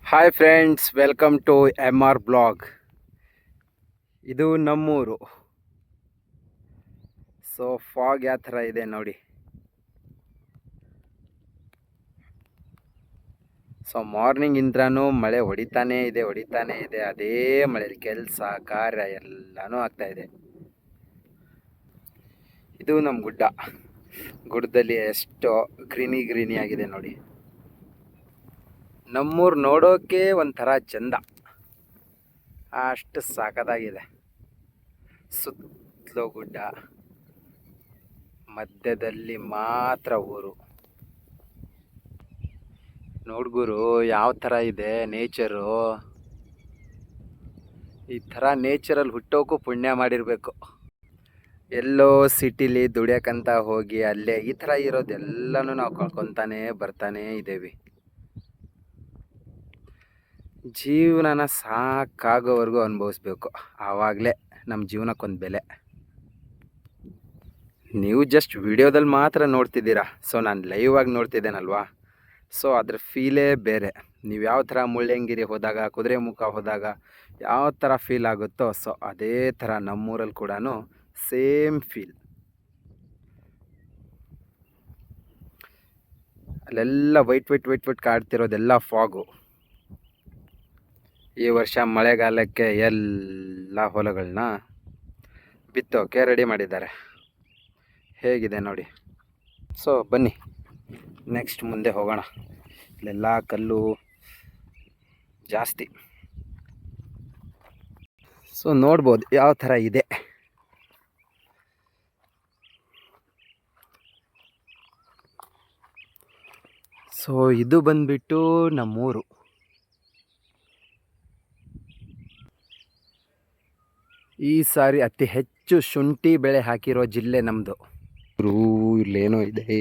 Hi friends, welcome to MR blog. ಇದು ನಮ್ಮೂರು. So fog ಯಾವ ಥರ ಇದೆ ನೋಡಿ. ಸೊ ಮಾರ್ನಿಂಗಿಂದ್ರೂ ಮಳೆ ಹೊಡಿತಾನೇ ಇದೆ. ಅದೇ ಮಳೆಯಲ್ಲಿ ಕೆಲಸ ಕಾರ್ಯ ಎಲ್ಲನೂ ಆಗ್ತಾಯಿದೆ. ಇದು ನಮ್ಮ ಗುಡ್ಡದಲ್ಲಿ ಎಷ್ಟು ಗ್ರೀನಿ ಆಗಿದೆ ನೋಡಿ. ನಮ್ಮೂರು ನೋಡೋಕೆ ಒಂಥರ ಚಂದ, ಅಷ್ಟು ಸಾಕದಾಗಿದೆ. ಸುತ್ತಲೂ ಗುಡ್ಡ, ಮಧ್ಯದಲ್ಲಿ ಮಾತ್ರ ಊರು. ನೋಡ್ಗುರು ಯಾವ ಥರ ಇದೆ ನೇಚರು. ಈ ಥರ ನೇಚರಲ್ಲಿ ಹುಟ್ಟೋಕ್ಕೂ ಪುಣ್ಯ ಮಾಡಿರಬೇಕು. ಎಲ್ಲೋ ಸಿಟಿಲಿ ದುಡಿಯೋಕ್ಕಂತ ಹೋಗಿ ಅಲ್ಲೇ ಈ ಥರ ಇರೋದೆಲ್ಲನೂ ನಾವು ಕಳ್ಕೊತಾನೆ ಬರ್ತಾನೆ ಇದ್ದೇವೆ. ಜೀವನನ ಸಾಕಾಗೋವರೆಗೂ ಅನುಭವಿಸ್ಬೇಕು, ಆವಾಗಲೇ ನಮ್ಮ ಜೀವನಕ್ಕೊಂದು ಬೆಲೆ. ನೀವು ಜಸ್ಟ್ ವಿಡಿಯೋದಲ್ಲಿ ಮಾತ್ರ ನೋಡ್ತಿದ್ದೀರಾ. ಸೊ ನಾನು ಲೈವ್ ಆಗಿ ನೋಡ್ತಿದ್ದೇನಲ್ವಾ, ಸೊ ಅದ್ರ ಫೀಲೇ ಬೇರೆ. ನೀವು ಯಾವ ಥರ ಮುಳ್ಳಯ್ಯನಗಿರಿ ಹೋದಾಗ, ಕುದುರೆಮುಖ ಹೋದಾಗ ಯಾವ ಥರ ಫೀಲ್ ಆಗುತ್ತೋ, ಸೊ ಅದೇ ಥರ ನಮ್ಮೂರಲ್ಲಿ ಕೂಡ ಸೇಮ್ ಫೀಲ್. ಅಲ್ಲೆಲ್ಲ ವೈಟ್ ಕಾಡ್ತಿರೋದೆಲ್ಲ ಫಾಗು. ಈ ವರ್ಷ ಮಳೆಗಾಲಕ್ಕೆ ಎಲ್ಲ ಹೊಲಗಳನ್ನ ಬಿತ್ತೋಕೆ ರೆಡಿ ಮಾಡಿದ್ದಾರೆ. ಹೇಗಿದೆ ನೋಡಿ. ಸೊ ಬನ್ನಿ ನೆಕ್ಸ್ಟ್ ಮುಂದೆ ಹೋಗೋಣ. ಇಲ್ಲೆಲ್ಲ ಕಲ್ಲು ಜಾಸ್ತಿ. ಸೊ ನೋಡ್ಬೋದು ಯಾವ ಥರ ಇದೆ. ಸೊ ಇದು ಬಂದ್ಬಿಟ್ಟು ನಮ್ಮೂರು. ಈ ಸಾರಿ ಅತಿ ಹೆಚ್ಚು ಶುಂಠಿ ಬೆಳೆ ಹಾಕಿರೋ ಜಿಲ್ಲೆ ನಮ್ಮದು. ಇಲ್ಲೇನೋ ಇದೆ,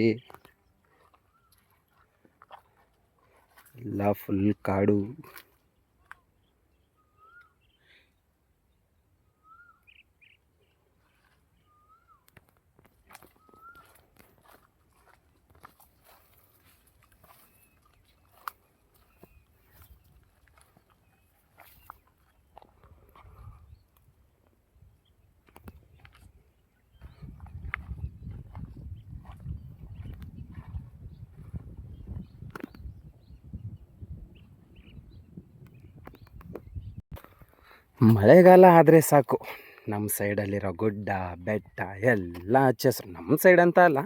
ಎಲ್ಲ ಫುಲ್ ಕಾಡು. ಮಳೆಗಾಲ ಆದರೆ ಸಾಕು, ನಮ್ಮ ಸೈಡಲ್ಲಿರೋ ಗುಡ್ಡ ಬೆಟ್ಟ ಎಲ್ಲ ಹಚ್ಚ ಹಸಿರು. ನಮ್ಮ ಸೈಡ್ ಅಂತ ಅಲ್ಲ,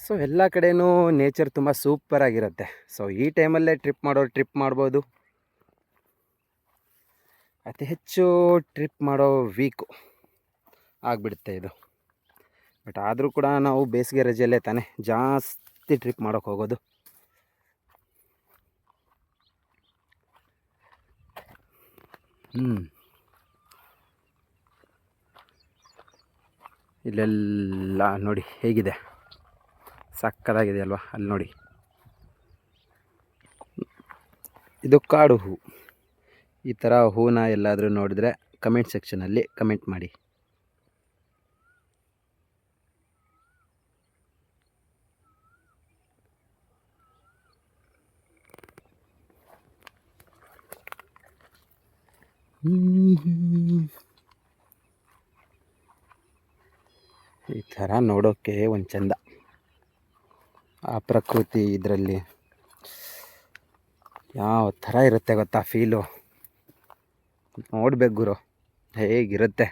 ಸೊ ಎಲ್ಲ ಕಡೆಯೂ ನೇಚರ್ ತುಂಬ ಸೂಪರಾಗಿರುತ್ತೆ. ಸೊ ಈ ಟೈಮಲ್ಲೇ ಟ್ರಿಪ್ ಮಾಡ್ಬೋದು. ಅತಿ ಹೆಚ್ಚು ಟ್ರಿಪ್ ಮಾಡೋ ವೀಕು ಆಗಿಬಿಡುತ್ತೆ ಇದು. ಬಟ್ ಆದರೂ ಕೂಡ ನಾವು ಬೇಸಿಗೆ ರಜೆಯಲ್ಲೇ ತಾನೇ ಜಾಸ್ತಿ ಟ್ರಿಪ್ ಮಾಡೋಕ್ಕೆ ಹೋಗೋದು. ಇಲ್ಲೆಲ್ಲ ನೋಡಿ ಹೇಗಿದೆ, ಸಕ್ಕತ್ತಾಗಿದೆ ಅಲ್ವಾ. ಅಲ್ಲಿ ನೋಡಿ, ಇದು ಕಾಡು ಹೂ. ಈ ಥರ ಹೂನ ಎಲ್ಲಾದರೂ ನೋಡಿದ್ರೆ ಕಮೆಂಟ್ ಸೆಕ್ಷನಲ್ಲಿ ಕಮೆಂಟ್ ಮಾಡಿ. ಈ ಥರ ನೋಡೋಕ್ಕೆ ಒಂದು ಚಂದ. ಆ ಪ್ರಕೃತಿ ಇದರಲ್ಲಿ ಯಾವ ಥರ ಇರುತ್ತೆ ಗೊತ್ತಾ ಫೀಲು. ನೋಡ್ಬೇಕು ಗುರು ಹೇಗಿರುತ್ತೆ.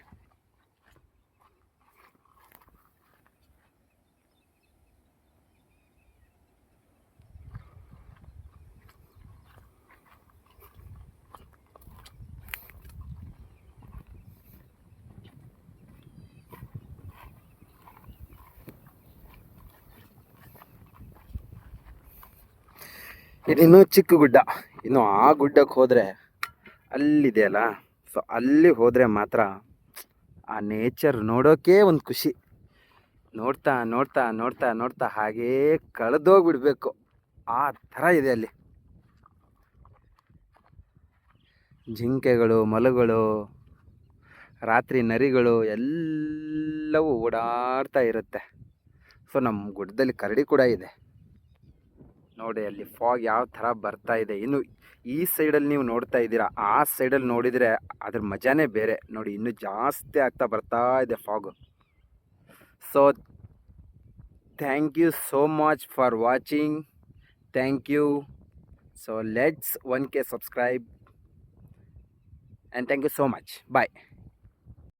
ಇದಿನ್ನೂ ಚಿಕ್ಕ ಗುಡ್ಡ. ಇನ್ನು ಆ ಗುಡ್ಡಕ್ಕೆ ಹೋದರೆ ಅಲ್ಲಿದೆಯಲ್ಲ, ಸೊ ಅಲ್ಲಿ ಹೋದರೆ ಮಾತ್ರ ಆ ನೇಚರ್ ನೋಡೋಕೆ ಒಂದು ಖುಷಿ. ನೋಡ್ತಾ ನೋಡ್ತಾ ನೋಡ್ತಾ ನೋಡ್ತಾ ಹಾಗೇ ಕಳೆದೋಗ್ಬಿಡ್ಬೇಕು, ಆ ಥರ ಇದೆ ಅಲ್ಲಿ. ಜಿಂಕೆಗಳು, ಮೊಲಗಳು, ರಾತ್ರಿ ನರಿಗಳು ಎಲ್ಲವೂ ಓಡಾಡ್ತಾ ಇರುತ್ತೆ. ಸೊ ನಮ್ಮ ಗುಡ್ಡದಲ್ಲಿ ಕರಡಿ ಕೂಡ ಇದೆ. ನೋಡಿ ಅಲ್ಲಿ ಫಾಗ್ ಯಾವ ಥರ ಬರ್ತಾ ಇದೆ. ಇನ್ನು ಈ ಸೈಡಲ್ಲಿ ನೀವು ನೋಡ್ತಾ ಇದ್ದೀರಾ, ಆ ಸೈಡಲ್ಲಿ ನೋಡಿದರೆ ಅದ್ರ ಮಜಾನೇ ಬೇರೆ. ನೋಡಿ ಇನ್ನೂ ಜಾಸ್ತಿ ಆಗ್ತಾ ಬರ್ತಾ ಇದೆ fog. So thank you so much for watching. Thank you. So let's 1K subscribe and thank you so much. Bye.